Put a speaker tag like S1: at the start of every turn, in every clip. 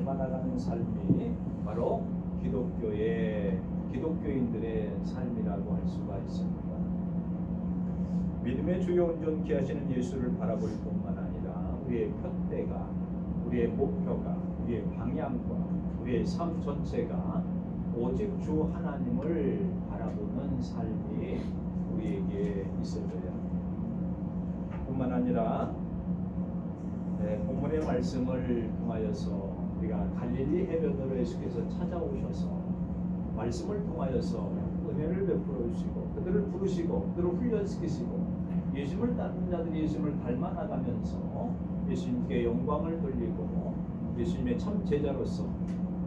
S1: 닮아나가는 삶이 바로 기독교인들의 삶이라고 할 수가 있습니다. 믿음의 주요 온전케 하시는 예수를 바라볼 뿐만 아니라 우리의 푯대가, 우리의 목표가, 우리의 방향과 우리의 삶 전체가 오직 주 하나님을 바라보는 삶이 우리에게 있어져야 합니다. 뿐만 아니라 본문의 말씀을 통하여서 우리가 갈릴리 해변으로 예수께서 찾아오셔서 말씀을 통하여서 은혜를 베풀어 주시고 그들을 부르시고 그들을 훈련시키시고 예수님을 따르는 자들이 예수님을 닮아나가면서 예수님께 영광을 돌리고 예수님의 참 제자로서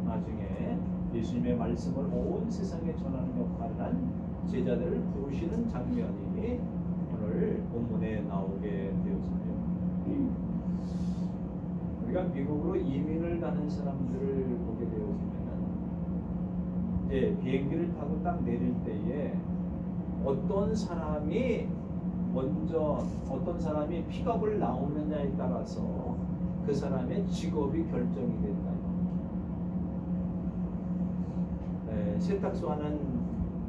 S1: 나중에 예수님의 말씀을 온 세상에 전하는 역할을 한 제자들을 부르시는 장면이 오늘 본문에 나오게 되었습니다. 우리가 미국으로 이민을 가는 사람들을 보게 되어지면은 이제 비행기를 타고 딱 내릴 때에 어떤 사람이 픽업을 나오느냐에 따라서 그 사람의 직업이 결정이 된다. 세탁소 하는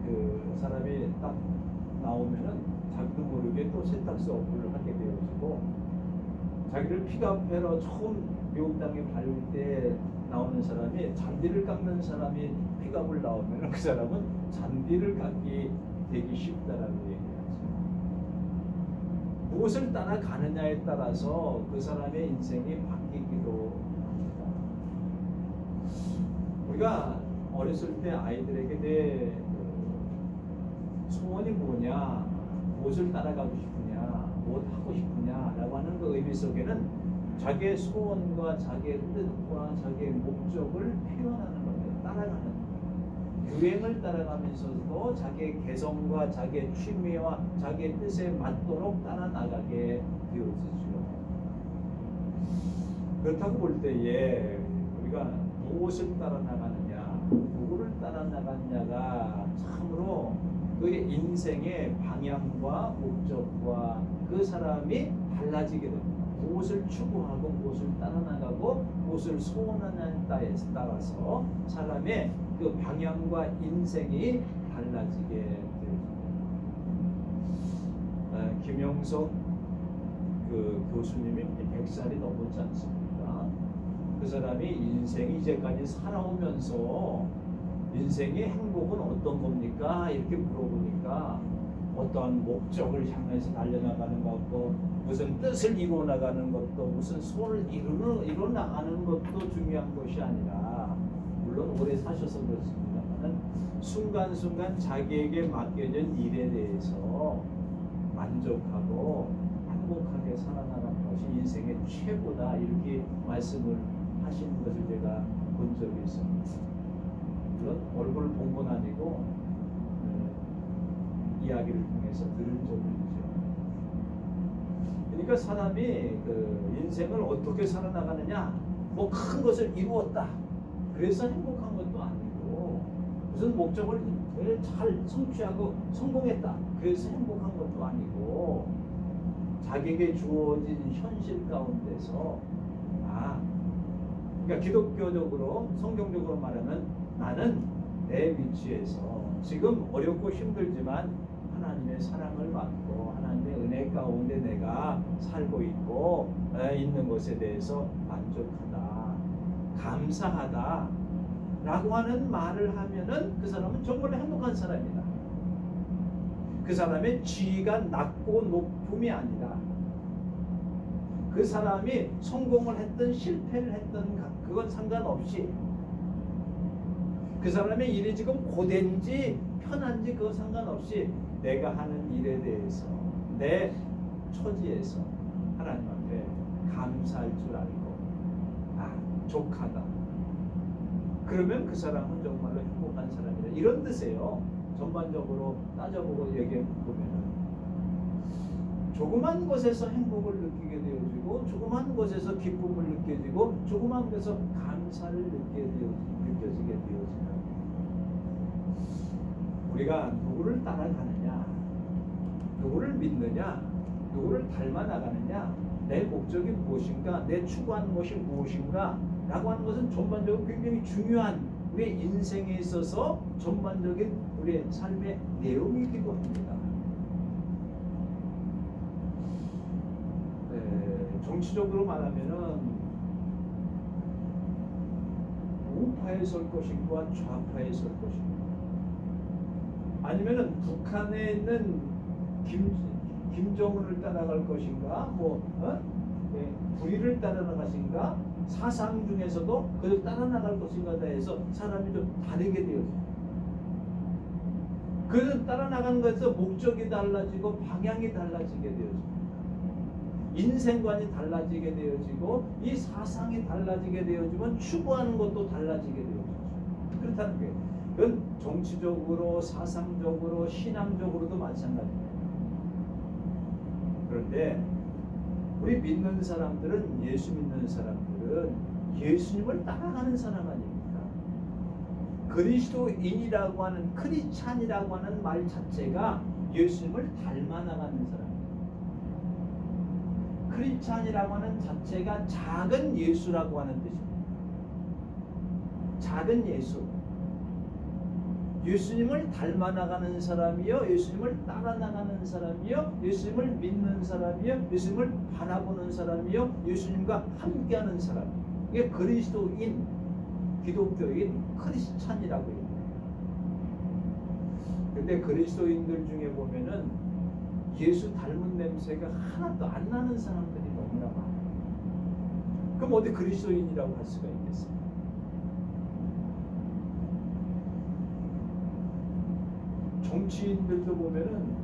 S1: 그 사람이 딱 나오면은 자기도 모르게 또 세탁소 업무를 하게 되어지고, 자기를 픽업해러 처음 미국 땅에 밟을 때 나오는 사람이 잔디를 깎는 사람이 픽업을 나오면 그 사람은 잔디를 깎기 되기 쉽다라고 얘기하죠. 무엇을 따라가느냐에 따라서 그 사람의 인생이 바뀌기도 합니다. 우리가 어렸을 때 아이들에게 내 소원이 뭐냐, 무엇을 따라가고 싶으냐, 무엇 하고 싶으냐 라고 하는 그 의미 속에는 자기의 소원과 자기의 뜻과 자기의 목적을 표현하는 겁니다. 따라가는 거예요. 유행을 따라가면서도 자기의 개성과 자기의 취미와 자기의 뜻에 맞도록 따라 나가게 되어지죠. 그렇다고 볼 때에 우리가 무엇을 따라 나가느냐, 누구를 따라 나가느냐가 참으로 그의 인생의 방향과 목적과 그 사람이 달라지게 됩니다. 무엇을 추구하고 무엇을 따라 나가고 무엇을 소원하느냐에 따라서 사람의 그 방향과 인생이 달라지게 됩니다. 김영석 그 교수님이 100살이 넘었지 않습니까? 그 사람이 인생이 이제까지 살아오면서 인생의 행복은 어떤 겁니까? 이렇게 물어보니까 어떠한 목적을 향해서 달려나가는 것도, 무슨 뜻을 이루어 나가는 것도, 무슨 소원을 이루어 나가는 것도 중요한 것이 아니라, 물론 오래 사셔서 그렇습니다만 순간순간 자기에게 맡겨진 일에 대해서 만족하고 행복하게 살아나가는 것이 인생의 최고다, 이렇게 말씀을 하신 것을 제가 본 적이 있습니다. 물론 얼굴을 본 건 아니고 이야기를 통해서 들은 적이 있죠. 그러니까 사람이 그 인생을 어떻게 살아나가느냐, 뭐 큰 것을 이루었다, 그래서 행복한 것도 아니고, 무슨 목적을 잘 성취하고 성공했다, 그래서 행복한 것도 아니고, 자기에게 주어진 현실 가운데서 그러니까 기독교적으로 성경적으로 말하면 나는 내 위치에서 지금 어렵고 힘들지만 하나님의 사랑을 받고 하나님의 은혜 가운데 내가 살고 있고 있는 것에 대해서 만족하다, 감사하다 라고 하는 말을 하면은 그 사람은 정말 행복한 사람이다. 그 사람의 지위가 낮고 높음이 아니라, 그 사람이 성공을 했든 실패를 했든 그건 상관없이, 그 사람의 일이 지금 고된지 편한지 그거 상관없이 내가 하는 일에 대해서 내 처지에서 하나님 앞에 감사할 줄 알고 족하다, 그러면 그 사람은 정말로 행복한 사람이다, 이런 뜻이에요. 전반적으로 따져보고 얘기해보면 조그만 것에서 행복을 느끼게 되어지고, 조그만 것에서 기쁨을 느껴지고, 조그만 것에서 감사를 느껴지게 되어진다. 우리가 누구를 따라가느냐, 누구를 믿느냐, 누구를 닮아 나가느냐, 내 목적이 무엇인가, 내 추구하는 것이 무엇인가 라고 하는 것은 전반적으로 굉장히 중요한 우리의 인생에 있어서 전반적인 우리의 삶의 내용이기도 합니다. 정치적으로 말하면은 우파에 설 것인가 좌파에 설 것인가, 아니면은 북한에 있는 김정은을 따라갈 것인가, 불의를 따라나가신가, 사상 중에서도 그를 따라나갈 것인가에 대해서 사람이 좀 다르게 되어져요. 그를 따라나가는 것에서 목적이 달라지고 방향이 달라지게 되어집니다. 인생관이 달라지게 되어지고 이 사상이 달라지게 되어지면 추구하는 것도 달라지게 되어지죠. 그렇다는 거예요. 그건 정치적으로, 사상적으로, 신앙적으로도 마찬가지입니다. 그런데 우리 믿는 사람들은, 예수 믿는 사람들은 예수님을 따라가는 사람 아닙니까? 그리스도인이라고 하는, 크리스찬이라고 하는 말 자체가 예수님을 닮아나가는 사람. 크리스찬이라고 하는 자체가 작은 예수라고 하는 뜻입니다. 작은 예수. 예수님을 닮아나가는 사람이요, 예수님을 따라나가는 사람이요, 예수님을 믿는 사람이요, 예수님을 바라보는 사람이요, 예수님과 함께하는 사람. 이게 그리스도인, 기독교인, 크리스찬이라고 해요. 근데 그리스도인들 중에 보면은 예수 닮은 냄새가 하나도 안 나는 사람들이 너무나 많아요. 그럼 어디 그리스도인이라고 할 수가 있겠어요? 정치인들도 보면은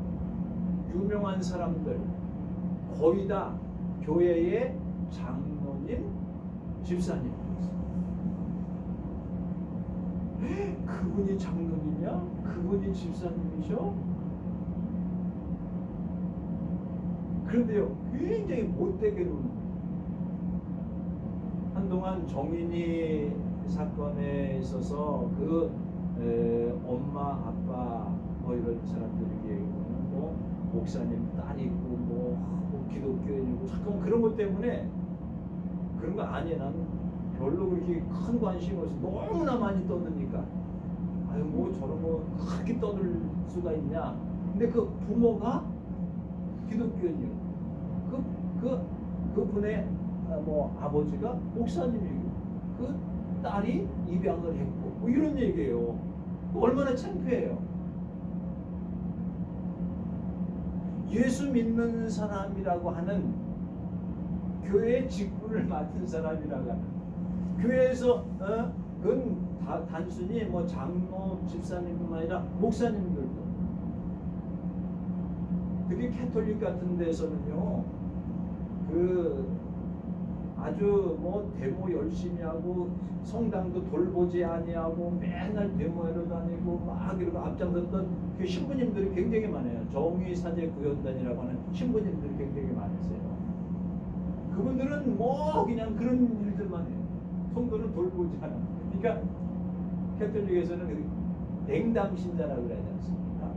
S1: 유명한 사람들 거의 다 교회의 장로님, 집사님. 그분이 장로님이야? 그분이 집사님이셔? 그런데요, 굉장히 못되게 노는 거예요. 한동안 정인이 사건에 있어서 엄마, 아빠 이런 사람들에게 목사님 딸 있고 기독교인이고 잠깐 그런 것 때문에 그런 거 아니에요. 난 별로 그렇게 큰 관심이 없어. 너무나 많이 떠드니까 저런 거 그렇게 떠들 수가 있냐. 근데 그 부모가 기독교인이요. 그분의 아버지가 목사님이고 그 딸이 입양을 했고 이런 얘기예요. 얼마나 창피해요. 예수 믿는 사람이라고 하는, 교회의 직분을 맡은 사람이라고 하는, 교회에서 그건 단순히 장로, 집사님뿐만 아니라 목사님들도, 특히 캐톨릭 같은 데서는요, 아주 데모 열심히 하고 성당도 돌보지 아니하고 맨날 데모하러 다니고 막 이러고 앞장섰던 그 신부님들이 굉장히 많아요. 정의사제 구현단이라고 하는 신부님들이 굉장히 많으세요. 그분들은 그냥 그런 일들만 해요. 성도를 돌보지 않아. 그러니까 캐톨릭에서는 냉담 신자라고 그러지 않습니까?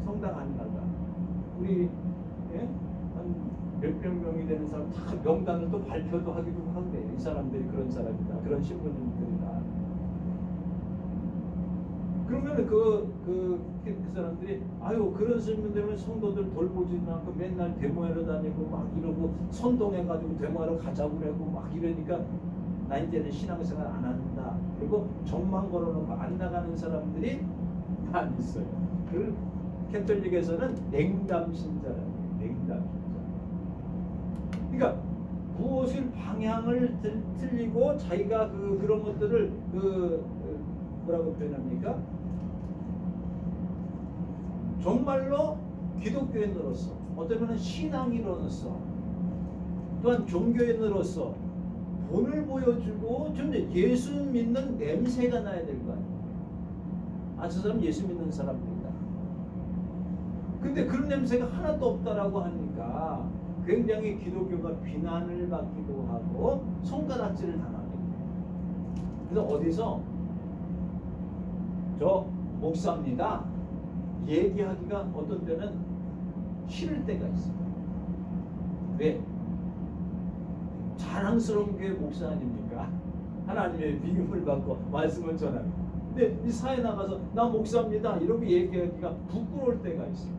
S1: 성당 안 나가. 우리 한 몇백 명이 되는 사람 다 명단을 또 발표도 하기도 하는데 이 사람들이 그런 사람이다, 그런 신부님들이다. 그러면 그 사람들이 그런 신부님들은 성도들 돌보지도 않고 맨날 데모하러 다니고 막 이러고 선동해가지고 데모하러 가자고 그러고 막 이러니까 나 이제는 신앙생활 안 한다. 그리고 정만 걸어놓고 안 나가는 사람들이 많이 있어요. 그 캐톨릭에서는 냉담 신자라고 해요. 냉담 신자. 그러니까 무엇을 방향을 틀리고 자기가 그런 것들을 뭐라고 표현합니까? 정말로 기독교인으로서, 어쩌면 신앙인으로서, 또한 종교인으로서 본을 보여주고 좀 예수 믿는 냄새가 나야 될 거 아니에요. 저 사람 예수 믿는 사람들이다. 근데 그런 냄새가 하나도 없다라고 하니까 굉장히 기독교가 비난을 받기도 하고 손가락질을 당하게 돼요. 그래서 어디서 저 목사입니다 얘기하기가 어떤 때는 싫을 때가 있어요. 왜? 자랑스러운 게 목사 아닙니까? 하나님의 미움을 받고 말씀을 전합니다. 근데 이 사회 나가서 나 목사입니다 이렇게 얘기하기가 부끄러울 때가 있어요.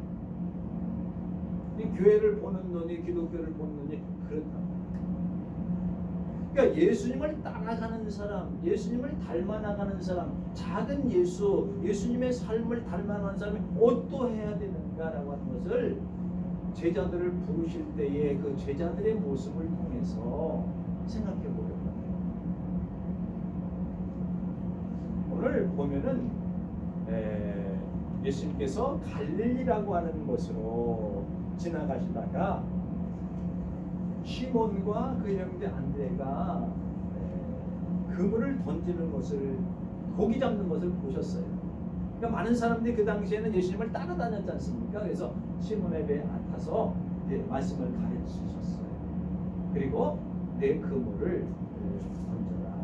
S1: 이 교회를 보는 눈이, 기독교를 보는 눈이 그렇다. 그러니까 예수님을 따라가는 사람, 예수님을 닮아나가는 사람, 작은 예수님의 삶을 닮아가는 사람이 어떠해야 되는가라고 하는 것을 제자들을 부르실 때에 그 제자들의 모습을 통해서 생각해 보려고 합니다. 오늘 보면은 예수님께서 갈릴리라고 하는 곳으로 지나가시다가 시몬과 그 형제 안드레가 그물을 던지는 것을, 고기 잡는 것을 보셨어요. 그러니까 많은 사람들이 그 당시에는 예수님을 따라다녔지 않습니까? 그래서 시몬의 배에 타서 말씀을 가르치셨어요. 그리고 내 그물을 던져라.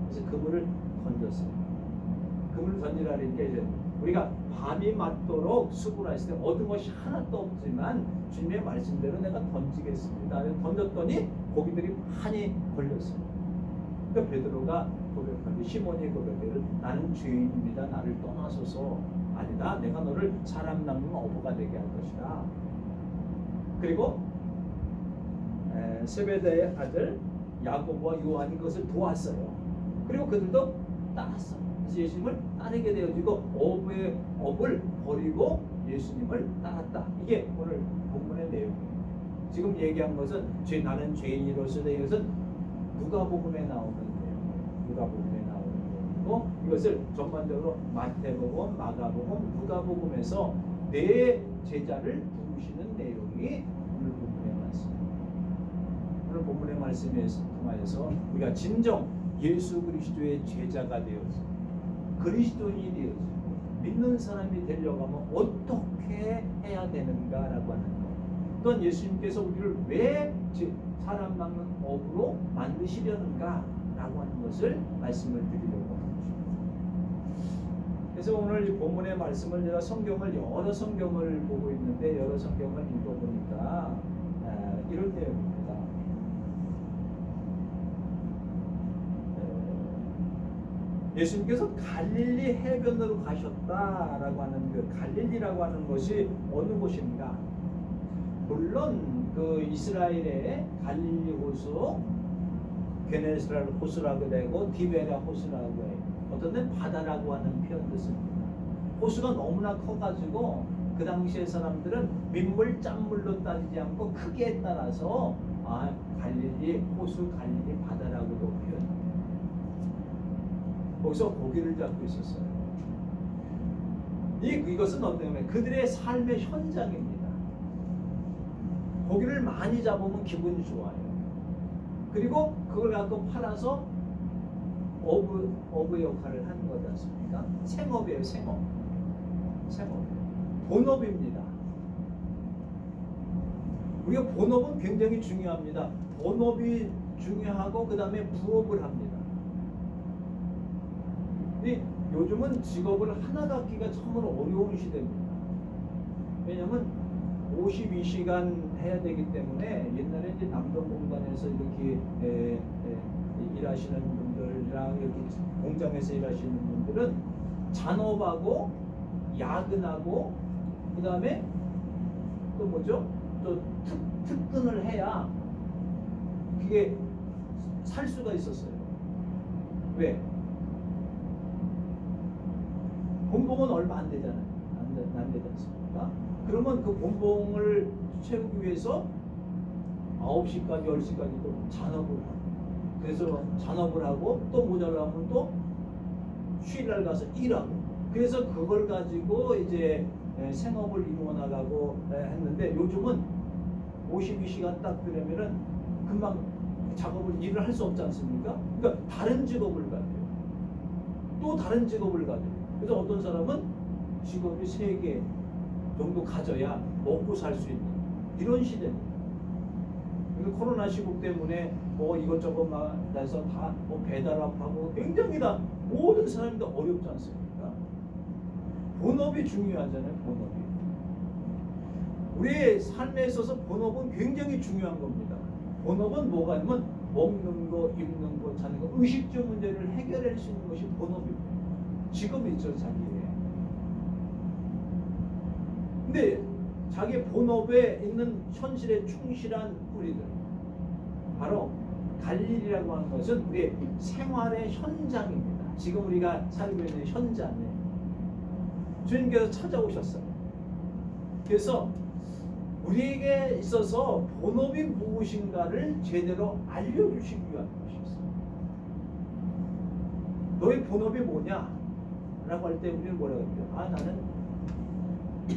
S1: 그래서 그물을 던졌어요. 그물을 던지라는 게 이제 우리가 밤이 맞도록 수고를 했을 때 얻은 것이 하나도 없지만 주님의 말씀대로 내가 던지겠습니다. 던졌더니 고기들이 많이 걸렸어요. 그러니까 베드로가 고백하고 시몬이 고백하기를 나는 죄인입니다. 나를 떠나소서. 아니다. 내가 너를 사람 낚는 어부가 되게 할 것이다. 그리고 세베대의 아들 야고보와 요한이 그것을 도왔어요. 그리고 그들도 따랐어요. 그래서 예수님을 따르게 되어지고 업을 버리고 예수님을 따랐다. 이게 오늘 본문의 내용이에요. 지금 얘기한 것은 나는 죄인이로서 이것은 누가복음에 나오는 내용이에요. 누가복음에 나오는 내용이고 이것을 전반적으로 마태복음, 마가복음, 누가복음에서 내 제자를 부르시는 내용이 오늘 본문의 말씀입니다. 오늘 본문의 말씀에 통하여서 우리가 진정 예수 그리스도의 제자가 되어서 그리스도인이 되어서 믿는 사람이 되려고 하면 어떻게 해야 되는가라고 하는 것. 또한 예수님께서 우리를 왜 사람 낚는 업으로 만드시려는가라고 하는 것을 말씀을 드리려고 합니다. 그래서 오늘 이 본문의 말씀을 제가 여러 성경을 보고 있는데 여러 성경을 읽어보니까 이런 내용입니다. 예수님께서 갈릴리 해변으로 가셨다라고 하는 그 갈릴리라고 하는 것이 어느 곳인가? 물론 그 이스라엘의 갈릴리 호수, 게네사렛 호수라고 되고 디베랴 호수라고 해요. 어떤 데는 바다라고 하는 표현도 씁니다. 호수가 너무나 커가지고 그 당시의 사람들은 민물, 짠물로 따지지 않고 크기에 따라서 갈릴리 호수, 갈릴리 바다라고도 표현합니다. 거기서 고기를 잡고 있었어요. 이것은 어떠냐면 그들의 삶의 현장입니다. 고기를 많이 잡으면 기분이 좋아요. 그리고 그걸 갖고 팔아서 어부 역할을 하는 거지 않습니까? 생업이에요, 생업. 본업입니다. 우리가 본업은 굉장히 중요합니다. 본업이 중요하고 그 다음에 부업을 합니다. 요즘은 직업을 하나 갖기가 참으로 어려운 시대입니다. 왜냐하면 52시간 해야 되기 때문에 옛날에 이제 남동공단에서 이렇게 일하시는 분들이랑 이렇게 공장에서 일하시는 분들은 잔업하고 야근하고 그 다음에 또 뭐죠? 또 특근을 해야 그게 살 수가 있었어요. 왜? 본봉은 얼마 안 되잖아요. 안 되지 않습니까? 그러면 그 본봉을 채우기 위해서 9시까지 10시까지 또 잔업을 하고 그래서 잔업을 하고 또 모자라면 또 휴일날 가서 일하고 그래서 그걸 가지고 이제 생업을 이루어 나가고 했는데 요즘은 52시간 딱 되려면은 금방 일을 할 수 없지 않습니까? 그러니까 다른 직업을 가져요. 또 다른 직업을 가져요. 그래서 어떤 사람은 직업이 3개 정도 가져야 먹고 살 수 있는 이런 시대입니다. 그리고 코로나 시국 때문에 뭐 이것저것 막 해서 다 뭐 배달업하고 굉장히 다 모든 사람이 다 어렵지 않습니까? 본업이 중요하잖아요. 본업이. 우리의 삶에 있어서 본업은 굉장히 중요한 겁니다. 본업은 뭐가 아니면 먹는 거, 입는 거, 자는 거, 의식주 문제를 해결할 수 있는 것이 본업입니다. 직업이 있죠, 자기의. 근데 자기 본업에 있는 현실에 충실한 우리들, 바로 갈릴리라고 하는 것은 우리의 생활의 현장입니다. 지금 우리가 살고 있는 현장에 주님께서 찾아오셨어요. 그래서 우리에게 있어서 본업이 무엇인가를 제대로 알려주시기 위한 것이었어요. 너의 본업이 뭐냐? 라고 할 때 우리는 뭐라고 합니까? 아, 나는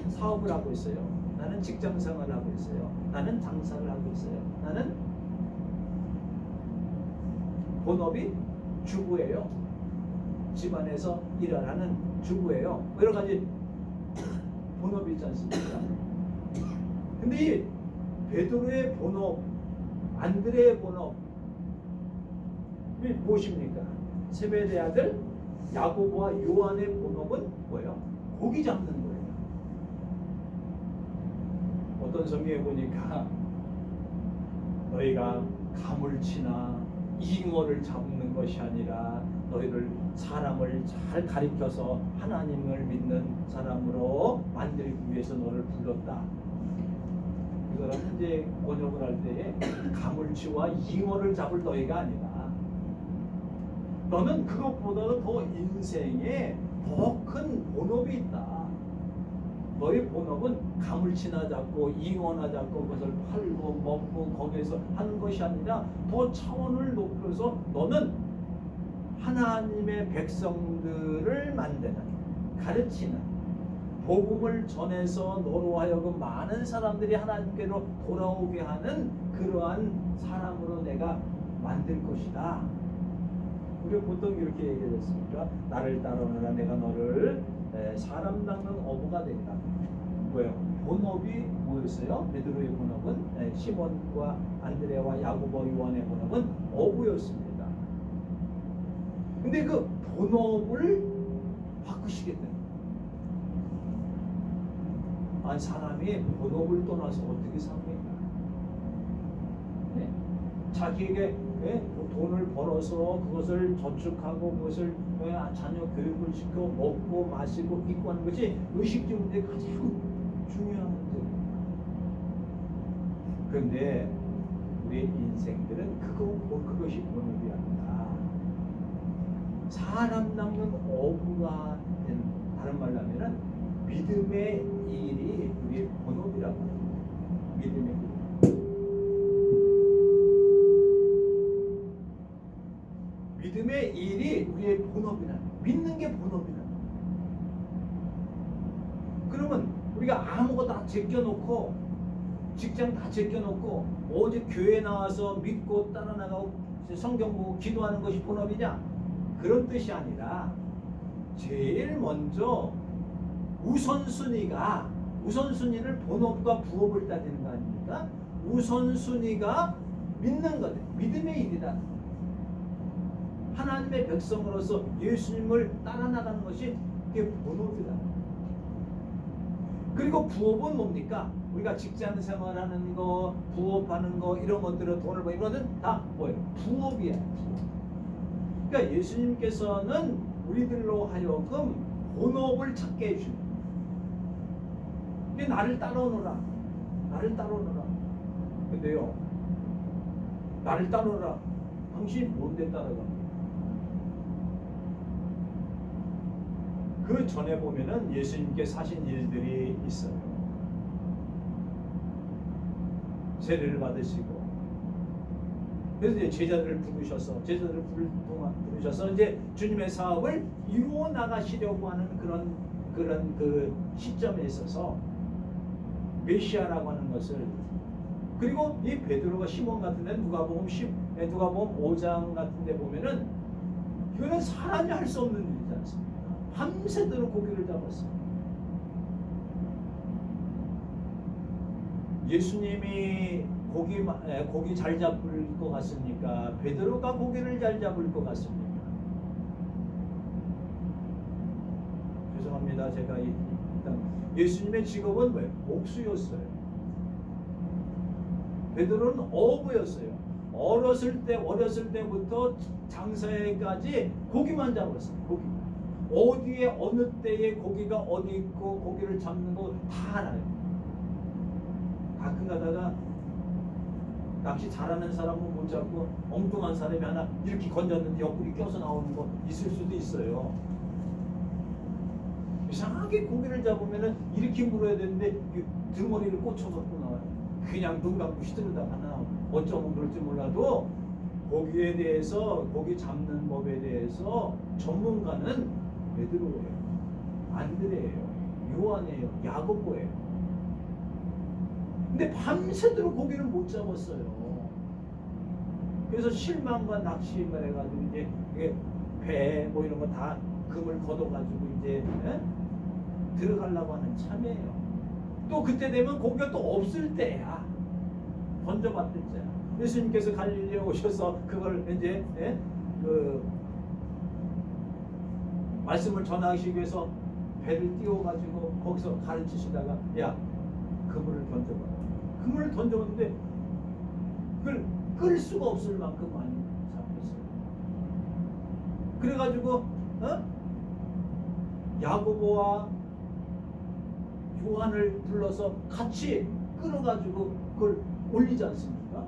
S1: 사업을 하고 있어요. 나는 직장 생활을 하고 있어요. 나는 장사를 하고 있어요. 나는 본업이 주부예요. 집안에서 일을 하는 주부예요. 여러 가지 본업이 있지 않습니까? 근데 이 베드로의 본업, 안드레의 본업이 무엇입니까? 세베대의 아들 야고보와 요한의 본업은 뭐예요? 고기 잡는 거예요. 어떤 성경에 보니까 너희가 가물치나 잉어를 잡는 것이 아니라 너희를 사람을 잘 가리켜서 하나님을 믿는 사람으로 만들기 위해서 너를 불렀다. 이거는 이제 번역을 할 때에 가물치와 잉어를 잡을 너희가 아니라 너는 그것보다도 더 인생에 더 큰 본업이 있다. 너의 본업은 가물치나 잡고 잉어나 잡고 그것을 팔고 먹고 거기에서 하는 것이 아니라 더 차원을 높여서 너는 하나님의 백성들을 만드는, 가르치는, 복음을 전해서 너로 하여금 많은 사람들이 하나님께로 돌아오게 하는 그러한 사람으로 내가 만들 것이다. 우리가 보통 이렇게 얘기했습니까? 나를 따르느라 내가 너를 사람 닦는 어부가 되리라. 뭐예요? 본업이 뭐였어요? 베드로의 본업은 시몬과 안드레와 야고보 요한의 본업은 어부였습니다. 근데 그 본업을 바꾸시겠다는 거예요. 아니, 사람이 본업을 떠나서 어떻게 삽니까? 네? 자기에게 돈을 벌어서 그것을 저축하고 그것을 자녀 교육을 시켜 먹고 마시고 입고 하는 것이 의식주 문제가 가장 중요한 문제입니다. 그런데 우리의 인생들은 그것이 본업이 아니라 사람 낚는 어부가 되는, 다른 말로 하면은 믿음의 일이 우리의 본업이라고 합니다. 믿음의 일. 믿음의 일이 우리의 본업이라, 믿는 게 본업이라. 그러면 우리가 아무것도 다 제껴놓고, 직장 다 제껴놓고 오직 교회 나와서 믿고 따라 나가고 성경 보고 기도하는 것이 본업이냐? 그런 뜻이 아니라 제일 먼저 우선순위를 본업과 부업을 따지는 거 아닙니까? 우선순위가 믿는 거다. 믿음의 일이다. 하나님의 백성으로서 예수님을 따라 나가는 것이 그게 본업이다. 그리고 부업은 뭡니까? 우리가 직장 생활하는 거, 부업하는 거, 이런 것들은 돈을 버는 이거는 다 뭐예요? 부업이야. 부업. 그러니까 예수님께서는 우리들로 하여금 본업을 찾게 해주는 거예요. 나를 따라오너라. 나를 따라오너라. 근데요, 나를 따라오너라. 당신이 뭔데 따라가? 그 전에 보면은 예수님께 하신 일들이 있어요. 세례를 받으시고, 그래서 이제 제자들을 부르셔서 이제 주님의 사업을 이루어 나가시려고 하는 그런 그 시점에 있어서 메시아라고 하는 것을, 그리고 이 베드로가 시몬 같은 데 누가복음 5장 같은 데 보면은 이거는 사람이 할 수 없는 일이지 않습니까? 밤새도록 고기를 잡았어요. 예수님이 고기 잘 잡을 것 같습니까? 베드로가 고기를 잘 잡을 것 같습니까? 죄송합니다. 제가 일단 예수님의 직업은 뭐예요? 목수였어요. 베드로는 어부였어요. 어렸을 때부터 장사해까지 고기만 잡았어요. 고기만. 어디에 어느 때에 고기가 어디 있고 고기를 잡는 거 다 알아요. 가끔 가다가 낚시 잘하는 사람은 못 잡고 엉뚱한 사람이 하나 이렇게 건졌는데 옆구리 껴서 나오는 거 있을 수도 있어요. 이상하게 고기를 잡으면은 이렇게 물어야 되는데 등머리를 꽂혀갖고 나와요. 그냥 눈 감고 휘두르다가 나와요. 어쩌면 그럴지 몰라도 고기에 대해서, 고기 잡는 법에 대해서 전문가는 베드로예요, 안드레예요, 요한이에요, 야고보예요. 근데 밤새도록 고기를 못 잡았어요. 그래서 실망과 낙심을 해가지고 이제 배 뭐 이런 거 다 금을 걷어가지고 이제 들어가려고 하는 참이에요. 또 그때 되면 고기가 또 없을 때야. 던져봤을 때야. 예수님께서 갈릴리에 오셔서 그걸 이제 그 말씀을 전하시기 위해서 배를 띄워가지고 거기서 가르치시다가 야, 그물을 던져봐. 그물을 던져봤는데 그걸 끌 수가 없을 만큼 많이 잡혔어요. 그래가지고 야고보와 요한을 불러서 같이 끌어가지고 그걸 올리지 않습니까?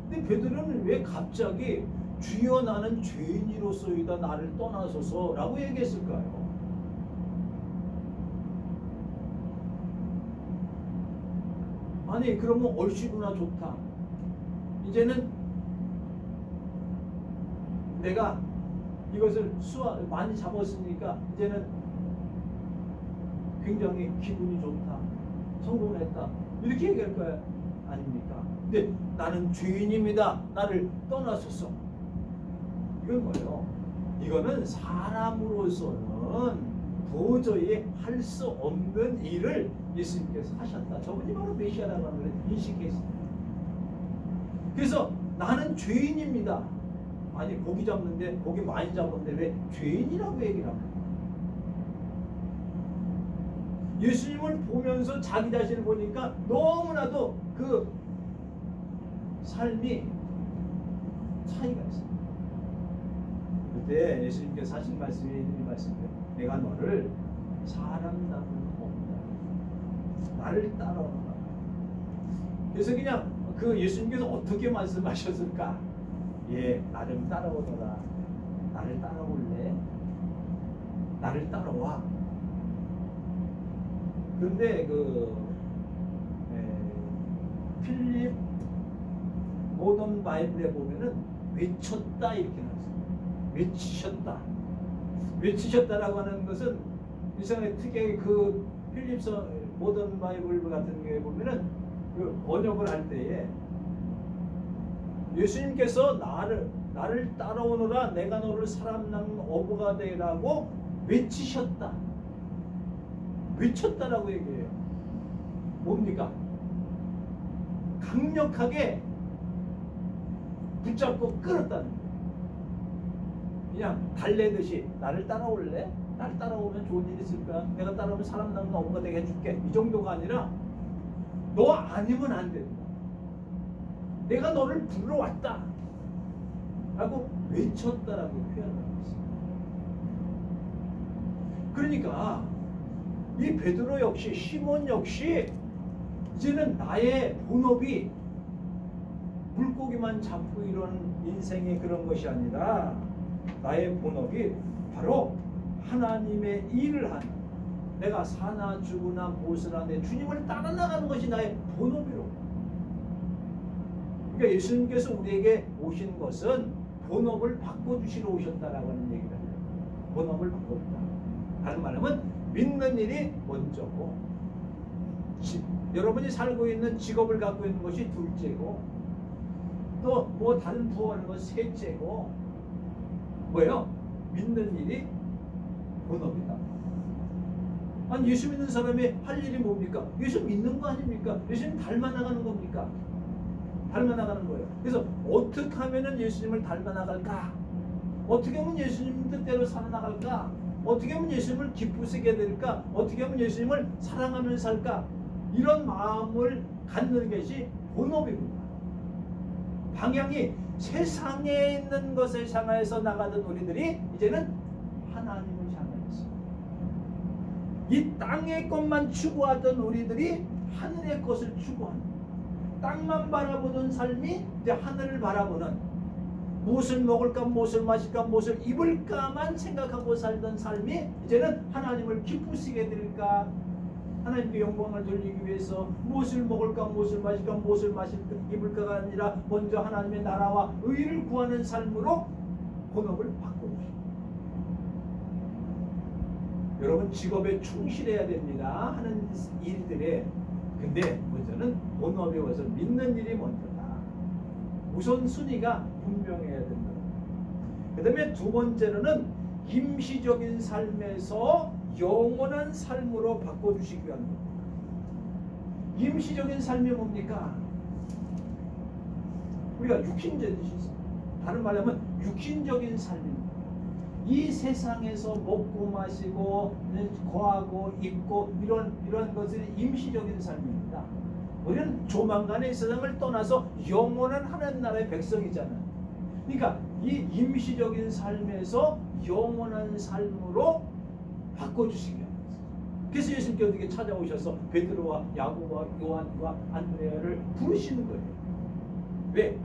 S1: 근데 베드로는 왜 갑자기 주여 나는 죄인이로소이다 나를 떠나소서 라고 얘기했을까요? 아니 그러면 얼씨구나 좋다. 이제는 내가 이것을 많이 잡았으니까 이제는 굉장히 기분이 좋다. 성공했다. 이렇게 얘기할 거야. 아닙니까? 근데 나는 죄인입니다. 나를 떠나소서. 이건 뭐예요? 이거는 사람으로서는 도저히 할 수 없는 일을 예수님께서 하셨다. 저분이 바로 메시아라고 하는 걸 인식했습니다. 그래서 나는 죄인입니다. 아니 고기 잡는데 고기 많이 잡았는데 왜 죄인이라고 얘기를 합니까? 예수님을 보면서 자기 자신을 보니까 너무나도 그 삶이 차이가 있어요. 그때 예수님께서 하신 말씀이 이 말씀이에요. 내가 너를 사람답은 없다. 나를 따라오라. 그래서 그냥 그 예수님께서 어떻게 말씀하셨을까? 예, 나를 따라오너라. 나를 따라올래? 나를 따라와. 그런데 필립 모던 바이블에 보면은 외쳤다 이렇게 나왔어요. 외치셨다라고 하는 것은 이상하게 특이하게 그 필립서 모던 바이블 같은 경우에 보면은 그 번역을 할 때에 예수님께서 나를 따라오너라 내가 너를 사람 낳는 어부가 되라고 외쳤다라고 얘기해요. 뭡니까? 강력하게 붙잡고 끌었다는 거예요. 그냥 달래듯이 나를 따라올래? 나를 따라오면 좋은 일 있을 거야. 내가 따라오면 사람 낳는 어부가 되게 해줄게. 이 정도가 아니라 너 아니면 안 된다. 내가 너를 불러왔다 라고 외쳤다라고 표현하고 있습니다. 그러니까 이 베드로 역시 시몬 역시 이제는 나의 본업이 물고기만 잡고 이런 인생의 그런 것이 아니라 나의 본업이 바로 하나님의 일을 하는, 내가 사나 죽으나 무엇을 하네 주님을 따라 나가는 것이 나의 본업이로. 그러니까 예수님께서 우리에게 오신 것은 본업을 바꿔주시러 오셨다라고 하는 얘기를 해요. 본업을 바꿔준다. 다른 말하면 믿는 일이 먼저고, 여러분이 살고 있는 직업을 갖고 있는 것이 둘째고, 또 뭐 다른 부하는 건 셋째고, 뭐예요? 믿는 일이 본업이다. 아니 예수 믿는 사람이 할 일이 뭡니까? 예수 믿는 거 아닙니까? 예수님 닮아 나가는 겁니까? 닮아 나가는 거예요. 그래서 어떻게 하면은 예수님을 닮아 나갈까? 어떻게 하면 예수님 뜻대로 살아나갈까? 어떻게 하면 예수님을 기쁘시게 될까? 어떻게 하면 예수님을 사랑하면서 살까? 이런 마음을 갖는 것이 본업입니다. 방향이 세상에 있는 것을 향하여서 나가던 우리들이 이제는 하나님을 향하여서, 이 땅의 것만 추구하던 우리들이 하늘의 것을 추구하는, 땅만 바라보던 삶이 이제 하늘을 바라보는, 무엇을 먹을까, 무엇을 마실까, 무엇을 입을까만 생각하고 살던 삶이 이제는 하나님을 기쁘시게 드릴까, 하나님께 영광을 돌리기 위해서 무엇을 먹을까, 무엇을 마실까, 무엇을 마실까, 입을까가 아니라 먼저 하나님의 나라와 의를 구하는 삶으로 본업을 바꿔주십니다. 여러분, 직업에 충실해야 됩니다. 하는 일들에. 근데 먼저는 본업에 와서 믿는 일이 먼저다. 우선순위가 분명해야 된다. 그 다음에 두 번째로는 임시적인 삶에서 영원한 삶으로 바꿔주시기 위한 겁니다. 임시적인 삶이 뭡니까? 우리가 다른 말로 하면 육신적인 삶입니다. 이 세상에서 먹고 마시고 거하고 입고 이런 것들이 임시적인 삶입니다. 우리는 조만간에 이 세상을 떠나서 영원한 하나님 나라의 백성이잖아요. 그러니까 이 임시적인 삶에서 영원한 삶으로 바꿔주시기 위해서. 그래서 예수님께 어떻게 찾아오셔서 베드로와 야고보와 요한과 안드레아를 부르시는 거예요. 왜?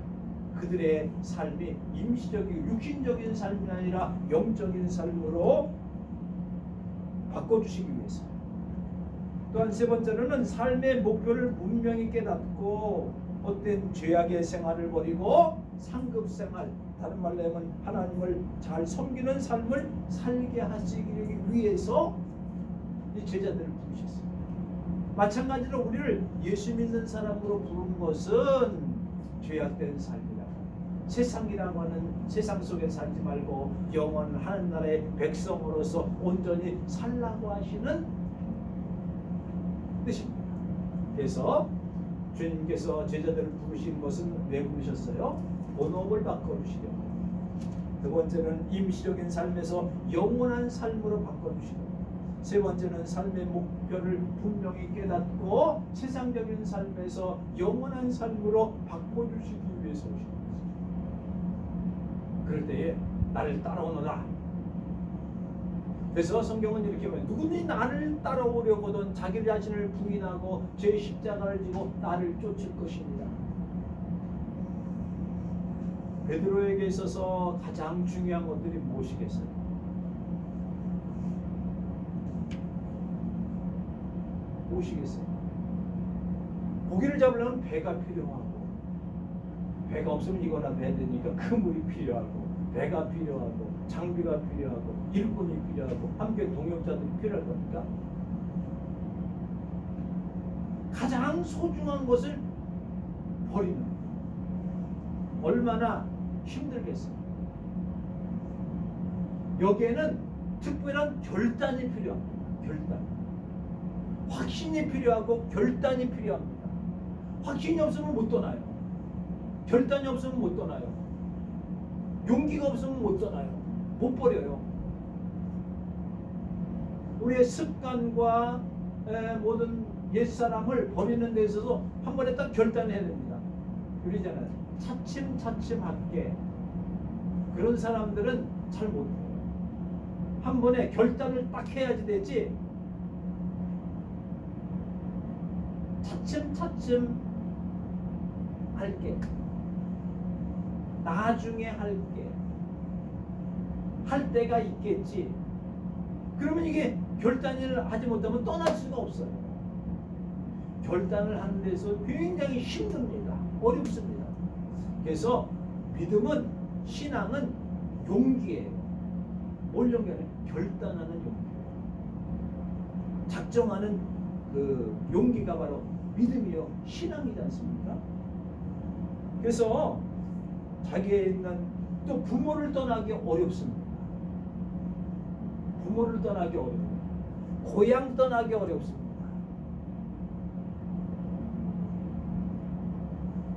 S1: 그들의 삶이 임시적인 육신적인 삶이 아니라 영적인 삶으로 바꿔주시기 위해서. 또한 세 번째로는 삶의 목표를 분명히 깨닫고 헛된 죄악의 생활을 버리고 상급생활, 다른 말로 하면 하나님을 잘 섬기는 삶을 살게 하시기 위해서 이 제자들을 부르셨습니다. 마찬가지로 우리를 예수 믿는 사람으로 부른 것은 죄악된 삶이라고, 세상이라고 하는 세상 속에 살지 말고 영원한 하나님 나라의 백성으로서 온전히 살라고 하시는 뜻입니다. 그래서 주님께서 제자들을 부르신 것은 왜 부르셨어요? 본업을 바꿔주시려고. 두 번째는 임시적인 삶에서 영원한 삶으로 바꿔주시려고. 세 번째는 삶의 목표를 분명히 깨닫고 세상적인 삶에서 영원한 삶으로 바꿔주시기 위해서 오신 것입니다. 그럴 때에 나를 따라오너라. 그래서 성경은 이렇게 말해요. 누구든지 나를 따라오려거든 자기 자신을 부인하고 제 십자가를 지고 나를 쫓을 것입니다. 베드로에게 있어서 가장 중요한 것들이 무엇이겠어요? 무엇이겠어요? 고기를 잡으려면 배가 필요하고, 배가 없으면 이거나 해야 되니까 그물이 필요하고, 배가 필요하고, 장비가 필요하고, 일꾼이 필요하고, 함께 동역자들이 필요할 겁니까? 가장 소중한 것을 버리는, 얼마나 힘들겠어요. 여기에는 특별한 결단이 필요합니다. 결단. 확신이 필요하고 결단이 필요합니다. 확신이 없으면 못 떠나요. 결단이 없으면 못 떠나요. 용기가 없으면 못 떠나요. 못 버려요. 우리의 습관과 모든 옛사람을 버리는 데 있어서 한 번에 딱 결단해야 됩니다. 그러잖아요. 차츰차츰하게. 그런 사람들은 잘 못해요. 한 번에 결단을 딱 해야지 되지, 차츰차츰 할게, 나중에 할게, 할 때가 있겠지. 그러면 이게 결단을 하지 못하면 떠날 수가 없어요. 결단을 하는 데서 굉장히 힘듭니다. 어렵습니다. 그래서 믿음은, 신앙은 용기예요. 뭘 용기하냐? 결단하는 용기예요. 작정하는 그 용기가 바로 믿음이요 신앙이지 않습니까? 그래서 자기에 있는, 또 부모를 떠나기 어렵습니다. 부모를 떠나기 어렵습니다. 고향 떠나기 어렵습니다.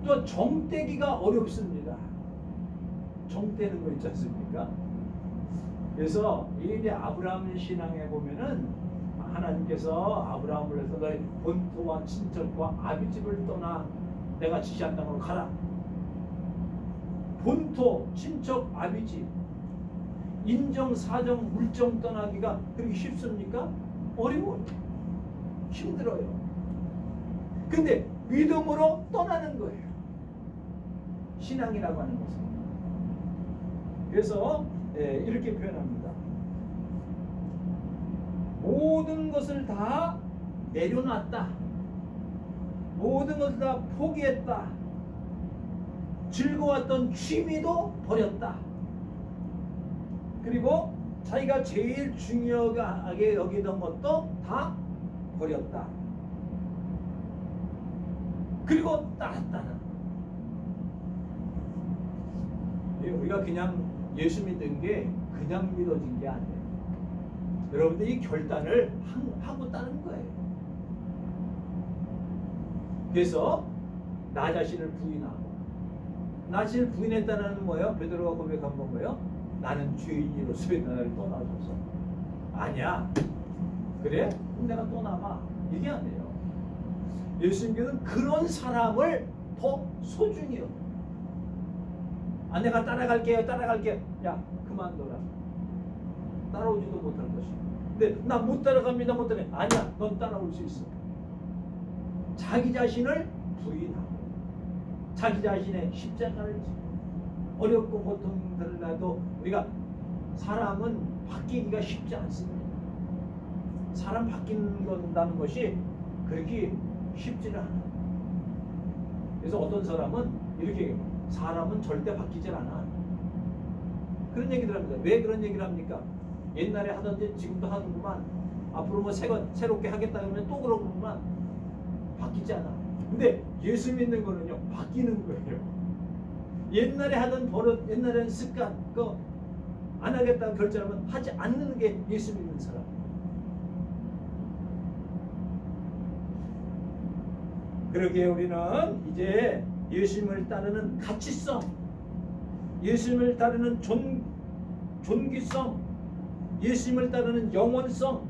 S1: 또 정떼기가 어렵습니다. 정떼는 거 있지 않습니까? 그래서 이제 아브라함 신앙에 보면은 하나님께서 아브라함을 해서 너의 본토와 친척과 아비집을 떠나 내가 지시한 땅으로 가라. 본토, 친척, 아비집, 인정, 사정, 물정 떠나기가 그렇게 쉽습니까? 어려워요. 힘들어요. 근데 믿음으로 떠나는 거예요. 신앙이라고 하는 것은. 그래서 이렇게 표현합니다. 모든 것을 다 내려놨다. 모든 것을 다 포기했다. 즐거웠던 취미도 버렸다. 그리고 자기가 제일 중요하게 여기던 것도 다 버렸다. 그리고 따랐다는. 우리가 그냥 예수 믿은 게 그냥 믿어진 게 아니에요. 여러분들 이 결단을 하고 따른 거예요. 그래서 나 자신을 부인하고, 나 자신을 부인했다는 뭐예요? 베드로가 고백한 건 뭐예요? 나는 죄인으로서의 나를 떠나줘서. 아니야. 그래? 그럼 내가 떠나가. 이게 아니에요. 예수님께서는 그런 사람을 더 소중히 여겨. 아, 내가 따라갈게요. 야, 그만둬라. 따라오지도 못할 것이고. 근데 나 못 따라갑니다. 못 따라가. 아니야, 넌 따라올 수 있어. 자기 자신을 부인하고, 자기 자신의 십자가를 지고, 어렵고 고통들라도 우리가 사람은 바뀌기가 쉽지 않습니다. 사람 바뀐다는 것이 그렇게 쉽지는 않아요. 그래서 어떤 사람은 이렇게 얘기해요. 사람은 절대 바뀌질 않아. 그런 얘기들 합니다. 왜 그런 얘기를 합니까? 옛날에 하던지 지금도 하는구만. 앞으로 뭐 새롭게 하겠다 그러면 또 그러구만. 바뀌지 않아. 근데 예수 믿는 거는요, 바뀌는 거예요. 옛날에 하던 버릇, 옛날에는 습관, 그거 안 하겠다고 결정하면 하지 않는 게 예수 믿는 사람. 그러기에 우리는 이제 예수님을 따르는 가치성, 예수님을 따르는 존귀성, 예수님을 따르는 영원성,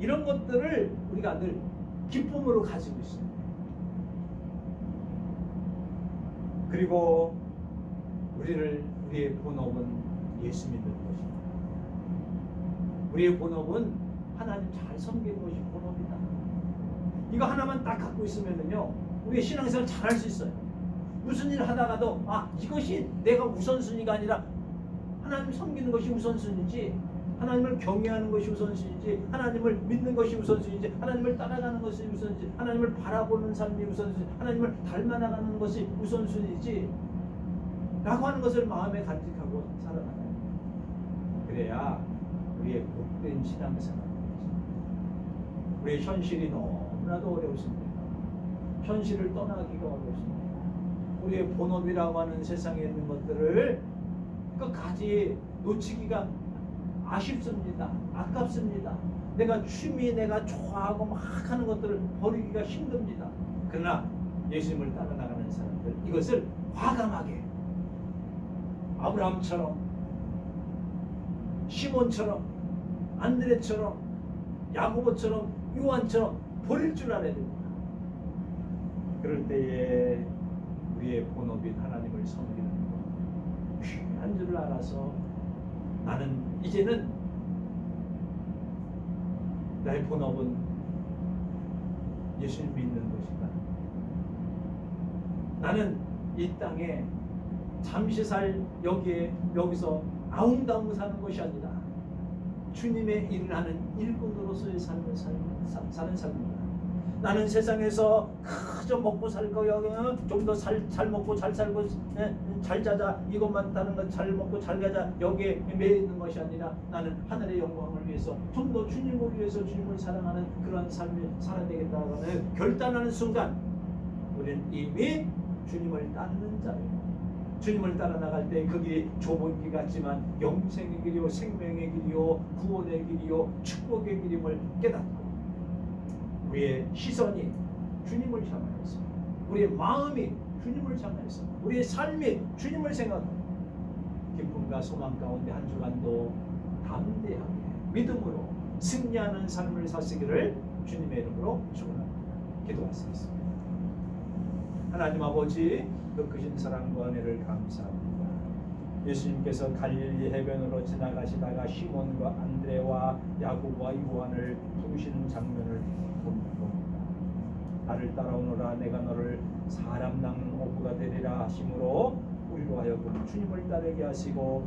S1: 이런 것들을 우리가 늘 기쁨으로 가지고 있습니다. 그리고 우리의 본업은 예수 믿는 것입니다. 우리의 본업은 하나님 잘 섬기는 것이 본업이다. 이거 하나만 딱 갖고 있으면요, 우리의 신앙생활 잘할 수 있어요. 무슨 일을 하다가도 이것이 내가 우선순위가 아니라 하나님 섬기는 것이 우선순위지, 하나님을 경외하는 것이 우선순위지, 하나님을 믿는 것이 우선순위지, 하나님을 따라가는 것이 우선순위지, 하나님을 바라보는 삶이 우선순위지, 하나님을 닮아나가는 것이 우선순위지 라고 하는 것을 마음에 간직하고 살아나가요. 그래야 우리의 복된 신앙생활. 우리의 현실이 너무나도 어렵습니다. 현실을 떠나기가 어렵습니다. 우리의 본업이라고 하는 세상에 있는 것들을 끝까지 놓치기가 아쉽습니다. 아깝습니다. 내가 취미, 내가 좋아하고 막 하는 것들을 버리기가 힘듭니다. 그러나 예수님을 따라 나가는 사람들, 이것을 과감하게 아브라함처럼, 시몬처럼, 안드레처럼, 야고보처럼, 요한처럼 버릴 줄 알아야 됩니다. 그럴 때에 우리의 본업인 하나님을 섬기는 것, 귀한 줄 알아서 나는 이제는 나의 본업은 예수님 믿는 것이다. 나는 이 땅에 잠시 살 여기서 아웅다웅 사는 것이 아니라 주님의 일을 하는 일꾼으로서의 삶을 사는 삶입니다. 나는 세상에서 그저 먹고 살 거야, 좀 더 잘 먹고 잘 살고 잘 자자, 이것만 다른 것 잘 먹고 잘 가자, 여기에 매여 있는 것이 아니라 나는 하늘의 영광을 위해서 좀 더 주님을 위해서 주님을 사랑하는 그런 삶을 살아야 되겠다는 결단하는 순간 우리는 이미 주님을 따르는 자예요. 주님을 따라 나갈 때 그 길이 좁은 길 같지만 영생의 길이요, 생명의 길이요, 구원의 길이요, 축복의 길임을 깨닫고 우리의 시선이 주님을 향하여서, 우리의 마음이 주님을 향하여서, 우리의 삶이 주님을 생각하고 기쁨과 소망 가운데 한 주간도 담대하게 믿음으로 승리하는 삶을 사시기를 주님의 이름으로 축원합니다. 기도하시겠습니다. 하나님 아버지, 그 크신 사랑과 은혜를 감사합니다. 예수님께서 갈릴리 해변으로 지나가시다가 시몬과 안드레와 야고보와 요한을 부르시는 장면을 봅니다. 나를 따라오너라, 내가 너를 사람 낚는 어부가 되리라 하심으로 우리로 하여금 주님을 따르게 하시고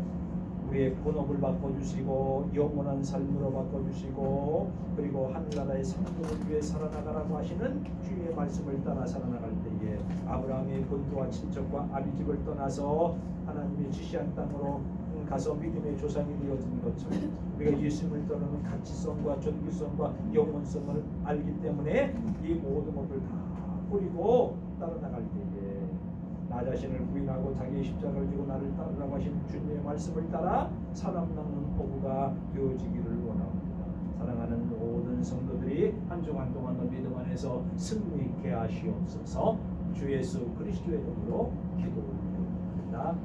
S1: 우리의 본업을 바꿔주시고 영원한 삶으로 바꿔주시고 그리고 하늘나라의 상급을 위해 살아나가라고 하시는 주의 말씀을 따라 살아나갈 때에 아브라함의 본토와 친척과 아비집을 떠나서 하나님의 지시한 땅으로 가서 믿음의 조상이 되어진 것처럼 우리가 예수님을 따르는 가치성과 존귀성과 영원성을 알기 때문에 이 모든 것을 다 버리고 따라나갈 때에 나 자신을 부인하고 자기의 십자가를 지고 나를 따르라고 하신 주님의 말씀을 따라 사람 낚는 어부가 되어지기를 원합니다. 사랑하는 모든 성도들이 한 주간 동안 믿음 안에서 승리케 하시옵소서. 주 예수 그리스도의 이름으로 기도드립니다.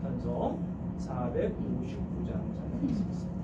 S1: 찬송 459장 찬양하겠습니다.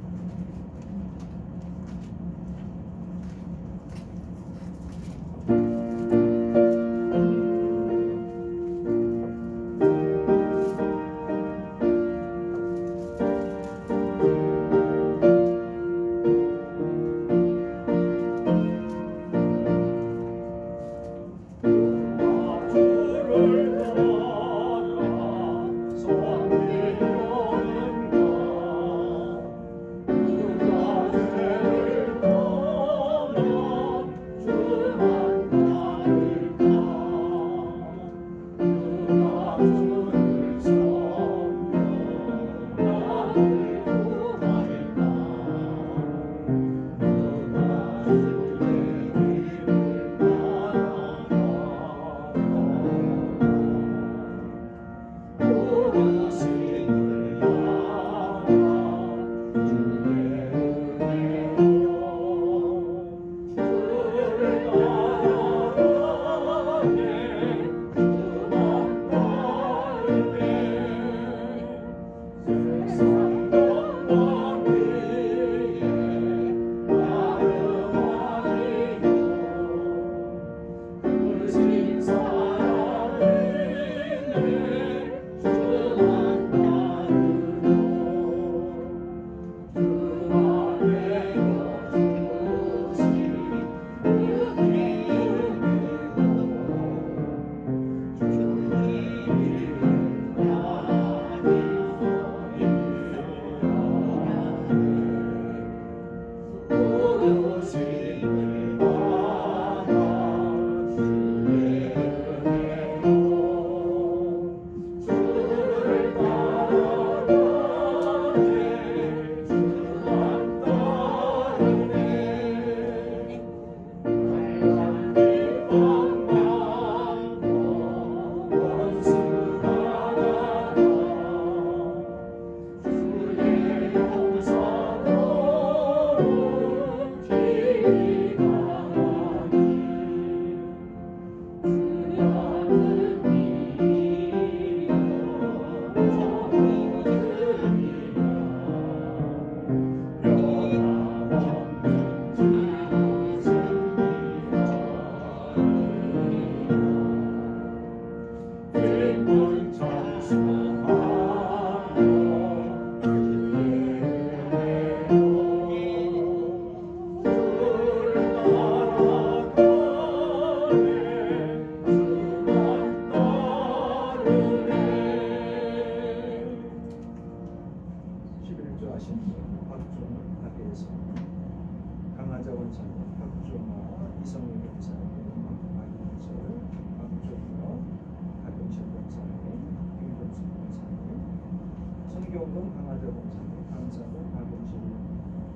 S1: 성경동 강화자 봉사님, 강사동 박용실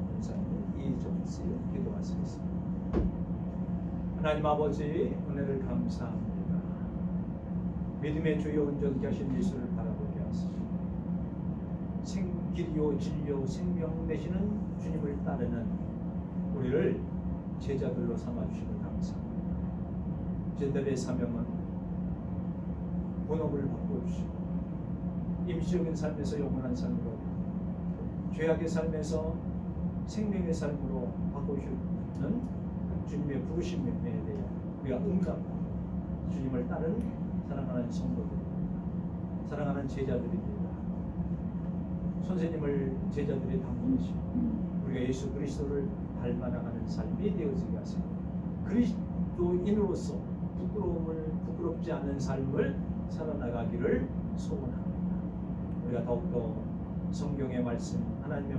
S1: 봉사님, 이정씨 기도하시겠습니다. 하나님 아버지 은혜를 감사합니다. 믿음의 주여 온전케 하신 예수를 바라보게 하시고 길이요 진리요 생명 되시는 주님을 따르는 우리를 제자들로 삼아주시는 감사합니다. 제자들의 사명은 본업을 바꿔주시고 임시적인 삶에서 영원한 삶으로 죄악의 삶에서 생명의 삶으로 바꿔주시는 주님의 부르심에 대해 우리가 응답하고 주님을 따르는 사랑하는 성도들, 사랑하는 제자들입니다. 선생님을 제자들이 담보시고 우리가 예수 그리스도를 닮아나가는 삶이 되어지게 하시고 그리스도인으로서 부끄럽지 않은 삶을 살아나가기를 소원합니다. 우리가 더욱더 성경의 말씀, 하나님의 말씀